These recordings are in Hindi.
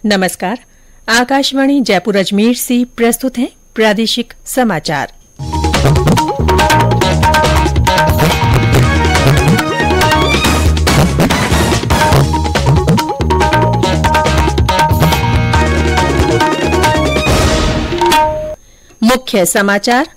नमस्कार। आकाशवाणी जयपुर अजमेर से प्रस्तुत है प्रादेशिक समाचार। मुख्य समाचार।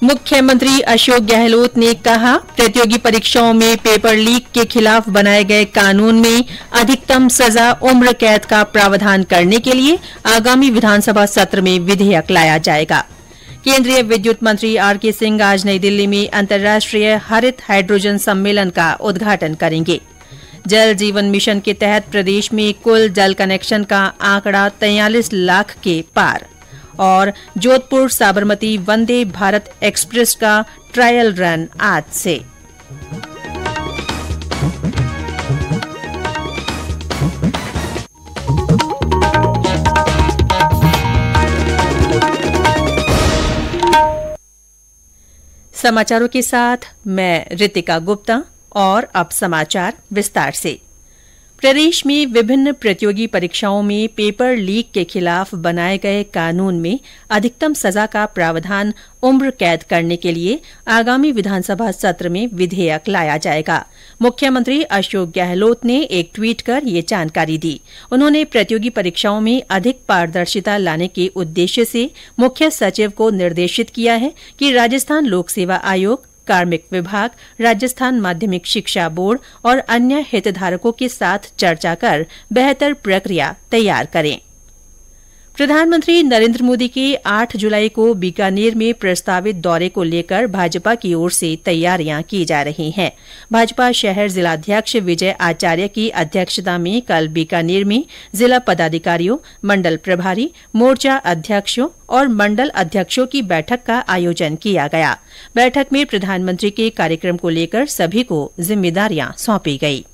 मुख्यमंत्री अशोक गहलोत ने कहा, प्रतियोगी परीक्षाओं में पेपर लीक के खिलाफ बनाए गए कानून में अधिकतम सजा उम्र कैद का प्रावधान करने के लिए आगामी विधानसभा सत्र में विधेयक लाया जाएगा। केंद्रीय विद्युत मंत्री आर.के. सिंह आज नई दिल्ली में अंतर्राष्ट्रीय हरित हाइड्रोजन सम्मेलन का उद्घाटन करेंगे। जल जीवन मिशन के तहत प्रदेश में कुल जल कनेक्शन का आंकड़ा 43 लाख के पार। और जोधपुर साबरमती वंदे भारत एक्सप्रेस का ट्रायल रन आज से। समाचारों के साथ मैं रितिका गुप्ता। और अब समाचार विस्तार से। प्रदेश में विभिन्न प्रतियोगी परीक्षाओं में पेपर लीक के खिलाफ बनाए गए कानून में अधिकतम सजा का प्रावधान उम्र कैद करने के लिए आगामी विधानसभा सत्र में विधेयक लाया जाएगा। मुख्यमंत्री अशोक गहलोत ने एक ट्वीट कर ये जानकारी दी। उन्होंने प्रतियोगी परीक्षाओं में अधिक पारदर्शिता लाने के उद्देश्य से मुख्य सचिव को निर्देशित किया है कि राजस्थान लोक सेवा आयोग, कार्मिक विभाग, राजस्थान माध्यमिक शिक्षा बोर्ड और अन्य हितधारकों के साथ चर्चा कर बेहतर प्रक्रिया तैयार करें। प्रधानमंत्री नरेंद्र मोदी के 8 जुलाई को बीकानेर में प्रस्तावित दौरे को लेकर भाजपा की ओर से तैयारियां की जा रही हैं। भाजपा शहर जिलाध्यक्ष विजय आचार्य की अध्यक्षता में कल बीकानेर में जिला पदाधिकारियों, मंडल प्रभारी, मोर्चा अध्यक्षों और मंडल अध्यक्षों की बैठक का आयोजन किया गया। बैठक में प्रधानमंत्री के कार्यक्रम को लेकर सभी को जिम्मेदारियां सौंपी गई।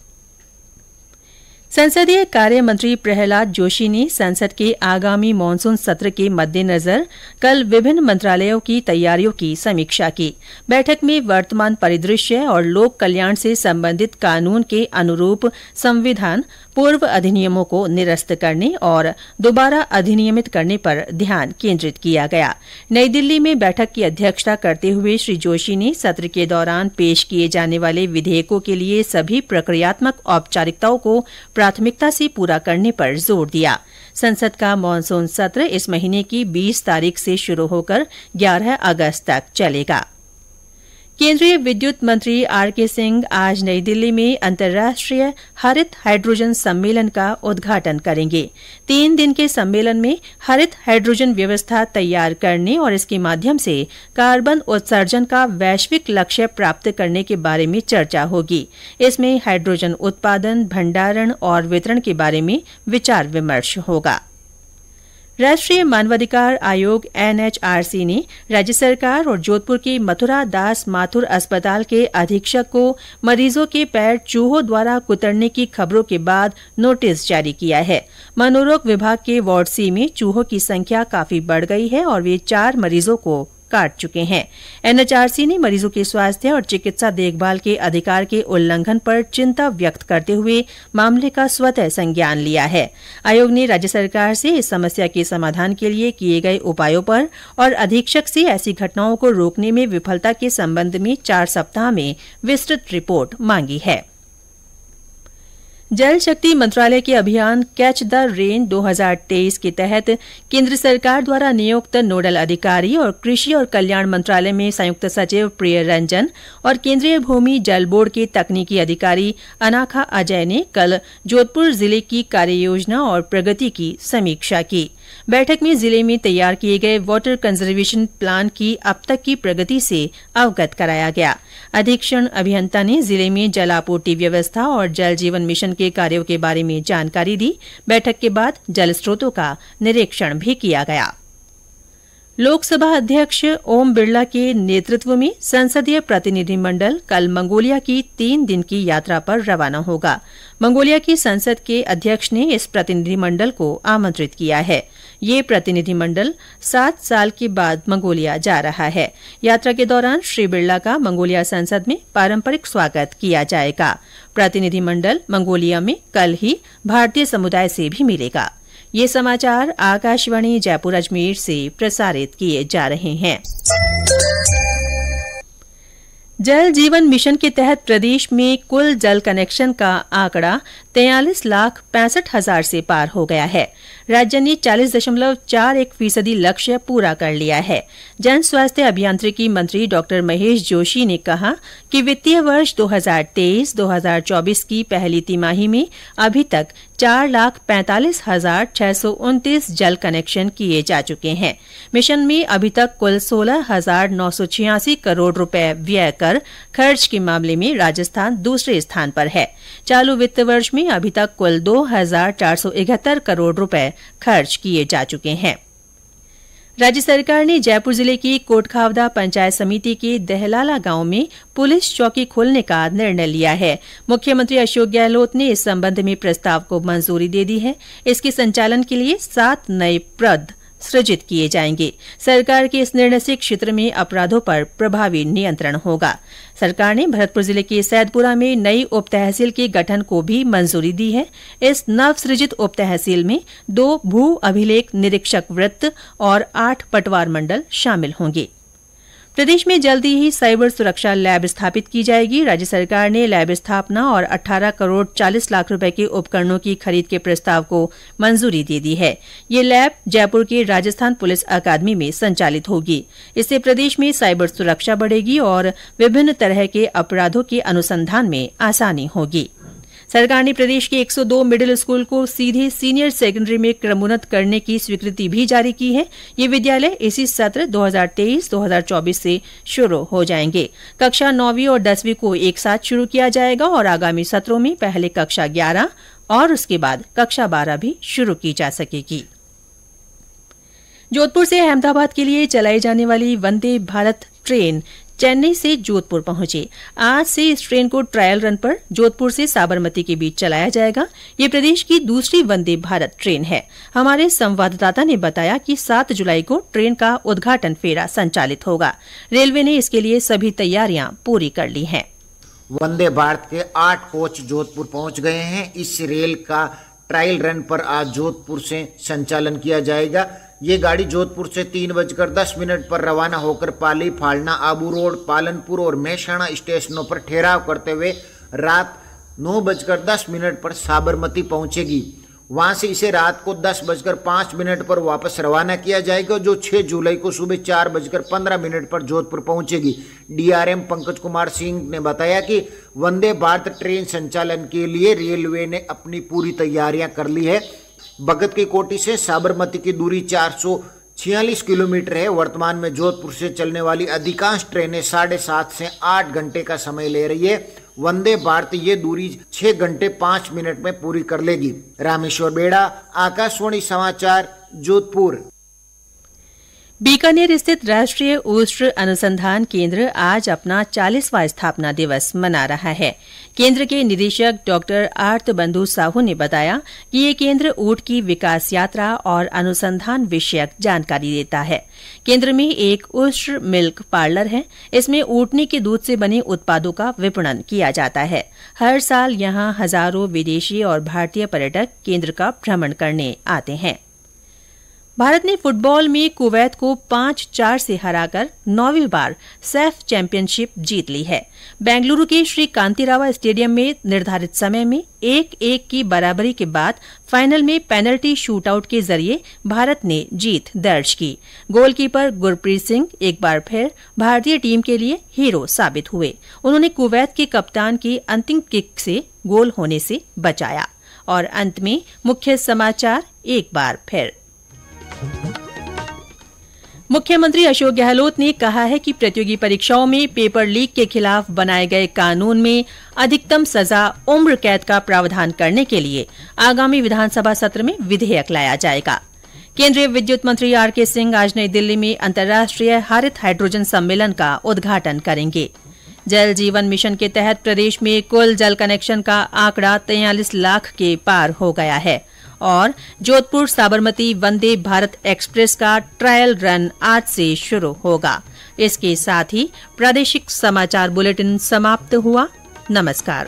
संसदीय कार्य मंत्री प्रहलाद जोशी ने संसद के आगामी मानसून सत्र के मद्देनजर कल विभिन्न मंत्रालयों की तैयारियों की समीक्षा की। बैठक में वर्तमान परिदृश्य और लोक कल्याण से संबंधित कानून के अनुरूप संविधान पूर्व अधिनियमों को निरस्त करने और दोबारा अधिनियमित करने पर ध्यान केंद्रित किया गया। नई दिल्ली में बैठक की अध्यक्षता करते हुए श्री जोशी ने सत्र के दौरान पेश किए जाने वाले विधेयकों के लिए सभी प्रक्रियात्मक औपचारिकताओं को प्राथमिकता से पूरा करने पर जोर दिया। संसद का मानसून सत्र इस महीने की 20 तारीख से शुरू होकर 11 अगस्त तक चलेगा। केंद्रीय विद्युत मंत्री आर.के. सिंह आज नई दिल्ली में अंतर्राष्ट्रीय हरित हाइड्रोजन सम्मेलन का उद्घाटन करेंगे। 3 दिन के सम्मेलन में हरित हाइड्रोजन व्यवस्था तैयार करने और इसके माध्यम से कार्बन उत्सर्जन का वैश्विक लक्ष्य प्राप्त करने के बारे में चर्चा होगी। इसमें हाइड्रोजन उत्पादन, भंडारण और वितरण के बारे में विचार विमर्श होगा। राष्ट्रीय मानवाधिकार आयोग एनएचआरसी ने राज्य सरकार और जोधपुर के मथुरा दास माथुर अस्पताल के अधीक्षक को मरीजों के पैर चूहों द्वारा कुतरने की खबरों के बाद नोटिस जारी किया है। मनोरोग विभाग के वार्ड सी में चूहों की संख्या काफी बढ़ गई है और वे 4 मरीजों को काट चुके हैं। एनएचआरसी ने मरीजों के स्वास्थ्य और चिकित्सा देखभाल के अधिकार के उल्लंघन पर चिंता व्यक्त करते हुए मामले का स्वतः संज्ञान लिया है। आयोग ने राज्य सरकार से इस समस्या के समाधान के लिए किए गए उपायों पर और अधीक्षक से ऐसी घटनाओं को रोकने में विफलता के संबंध में 4 सप्ताह में विस्तृत रिपोर्ट मांगी है। जल शक्ति मंत्रालय के अभियान कैच द रेन 2023 के तहत केंद्र सरकार द्वारा नियुक्त नोडल अधिकारी और कृषि और कल्याण मंत्रालय में संयुक्त सचिव प्रिय रंजन और केंद्रीय भूमि जल बोर्ड के तकनीकी अधिकारी अनाखा अजय ने कल जोधपुर जिले की कार्ययोजना और प्रगति की समीक्षा की। बैठक में जिले में तैयार किए गए वाटर कंजर्वेशन प्लान की अब तक की प्रगति से अवगत कराया गया। अधीक्षण अभियंता ने जिले में जल आपूर्ति व्यवस्था और जल जीवन मिशन के कार्यों के बारे में जानकारी दी। बैठक के बाद जल स्रोतों का निरीक्षण भी किया गया। लोकसभा अध्यक्ष ओम बिरला के नेतृत्व में संसदीय प्रतिनिधिमंडल कल मंगोलिया की 3 दिन की यात्रा पर रवाना होगा। मंगोलिया की संसद के अध्यक्ष ने इस प्रतिनिधिमंडल को आमंत्रित किया है। ये प्रतिनिधिमंडल 7 साल के बाद मंगोलिया जा रहा है। यात्रा के दौरान श्री बिरला का मंगोलिया संसद में पारंपरिक स्वागत किया जाएगा। प्रतिनिधिमंडल मंगोलिया में कल ही भारतीय समुदाय से भी मिलेगा। ये समाचार आकाशवाणी जयपुर अजमेर से प्रसारित किए जा रहे हैं। जल जीवन मिशन के तहत प्रदेश में कुल जल कनेक्शन का आंकड़ा 43,65,000 से पार हो गया है। राज्य ने 40.41% लक्ष्य पूरा कर लिया है। जन स्वास्थ्य अभियांत्रिकी मंत्री डॉ महेश जोशी ने कहा कि वित्तीय वर्ष 2023-2024 की पहली तिमाही में अभी तक 4,45,629 जल कनेक्शन किए जा चुके हैं। मिशन में अभी तक कुल 16,986 करोड़ रुपए व्यय कर खर्च के मामले में राजस्थान दूसरे स्थान पर है। चालू वित्त वर्ष में अभी तक कुल 2,471 करोड़ रुपए खर्च किए जा चुके हैं। राज्य सरकार ने जयपुर जिले की कोटखावदा पंचायत समिति के दहलाला गांव में पुलिस चौकी खोलने का निर्णय लिया है। मुख्यमंत्री अशोक गहलोत ने इस संबंध में प्रस्ताव को मंजूरी दे दी है। इसके संचालन के लिए 7 नए पद सृजित किए जाएंगे। सरकार के इस निर्णय से क्षेत्र में अपराधों पर प्रभावी नियंत्रण होगा। सरकार ने भरतपुर जिले के सैदपुरा में नई उप तहसील के गठन को भी मंजूरी दी है। इस नव सृजित उप तहसील में 2 भू अभिलेख निरीक्षक वृत्त और 8 पटवार मंडल शामिल होंगे। प्रदेश में जल्दी ही साइबर सुरक्षा लैब स्थापित की जाएगी। राज्य सरकार ने लैब स्थापना और 18 करोड़ 40 लाख रुपए के उपकरणों की खरीद के प्रस्ताव को मंजूरी दे दी है। ये लैब जयपुर के राजस्थान पुलिस अकादमी में संचालित होगी। इससे प्रदेश में साइबर सुरक्षा बढ़ेगी और विभिन्न तरह के अपराधों के अनुसंधान में आसानी होगी। सरकार ने प्रदेश के 102 मिडिल स्कूल को सीधे सीनियर सेकेंडरी में क्रमोन्नत करने की स्वीकृति भी जारी की है। ये विद्यालय इसी सत्र 2023-2024 से शुरू हो जाएंगे। कक्षा 9वीं और 10वीं को एक साथ शुरू किया जाएगा और आगामी सत्रों में पहले कक्षा 11 और उसके बाद कक्षा 12 भी शुरू की जा सकेगी। जोधपुर से अहमदाबाद के लिए चलाई जाने वाली वंदे भारत ट्रेन चेन्नई से जोधपुर पहुंची। आज से इस ट्रेन को ट्रायल रन पर जोधपुर से साबरमती के बीच चलाया जाएगा। ये प्रदेश की दूसरी वंदे भारत ट्रेन है। हमारे संवाददाता ने बताया कि 7 जुलाई को ट्रेन का उद्घाटन फेरा संचालित होगा। रेलवे ने इसके लिए सभी तैयारियां पूरी कर ली हैं। वंदे भारत के 8 कोच जोधपुर पहुंच गए हैं। इस रेल का ट्रायल रन पर आज जोधपुर से संचालन किया जाएगा। ये गाड़ी जोधपुर से 3:10 पर रवाना होकर पाली, फालना, आबू रोड, पालनपुर और मेहसाणा स्टेशनों पर ठहराव करते हुए रात 9:10 पर साबरमती पहुंचेगी। वहां से इसे रात को 10:05 पर वापस रवाना किया जाएगा, जो 6 जुलाई को सुबह 4:15 पर जोधपुर पहुंचेगी। डीआरएम पंकज कुमार सिंह ने बताया कि वंदे भारत ट्रेन संचालन के लिए रेलवे ने अपनी पूरी तैयारियां कर ली है। भगत की कोठी से साबरमती की दूरी 446 किलोमीटर है। वर्तमान में जोधपुर से चलने वाली अधिकांश ट्रेनें 7.5 से 8 घंटे का समय ले रही है। वंदे भारत ये दूरी 6 घंटे 5 मिनट में पूरी कर लेगी। रामेश्वर बेड़ा, आकाशवाणी समाचार, जोधपुर। बीकानेर स्थित राष्ट्रीय उष्ण अनुसंधान केंद्र आज अपना 40वां स्थापना दिवस मना रहा है। केंद्र के निदेशक डॉक्टर आर्त बंधु साहू ने बताया कि ये केंद्र ऊंट की विकास यात्रा और अनुसंधान विषयक जानकारी देता है। केंद्र में एक उष्ण मिल्क पार्लर है। इसमें ऊंटनी के दूध से बने उत्पादों का विपणन किया जाता है। हर साल यहां हजारों विदेशी और भारतीय पर्यटक केंद्र का भ्रमण करने आते हैं। भारत ने फुटबॉल में कुवैत को 5-4 से हराकर 9वीं बार सैफ चैंपियनशिप जीत ली है। बेंगलुरु के श्री कांतिरावा स्टेडियम में निर्धारित समय में 1-1 की बराबरी के बाद फाइनल में पेनल्टी शूटआउट के जरिए भारत ने जीत दर्ज की। गोलकीपर गुरप्रीत सिंह एक बार फिर भारतीय टीम के लिए हीरो साबित हुए। उन्होंने कुवैत के कप्तान की अंतिम किक से गोल होने से बचाया। और अंत में मुख्य समाचार एक बार फिर। मुख्यमंत्री अशोक गहलोत ने कहा है कि प्रतियोगी परीक्षाओं में पेपर लीक के खिलाफ बनाए गए कानून में अधिकतम सजा उम्र कैद का प्रावधान करने के लिए आगामी विधानसभा सत्र में विधेयक लाया जाएगा। केंद्रीय विद्युत मंत्री आर.के. सिंह आज नई दिल्ली में अंतर्राष्ट्रीय हरित हाइड्रोजन सम्मेलन का उद्घाटन करेंगे। जल जीवन मिशन के तहत प्रदेश में कुल जल कनेक्शन का आंकड़ा 43 लाख के पार हो गया है। और जोधपुर साबरमती वंदे भारत एक्सप्रेस का ट्रायल रन आज से शुरू होगा। इसके साथ ही प्रादेशिक समाचार बुलेटिन समाप्त हुआ। नमस्कार।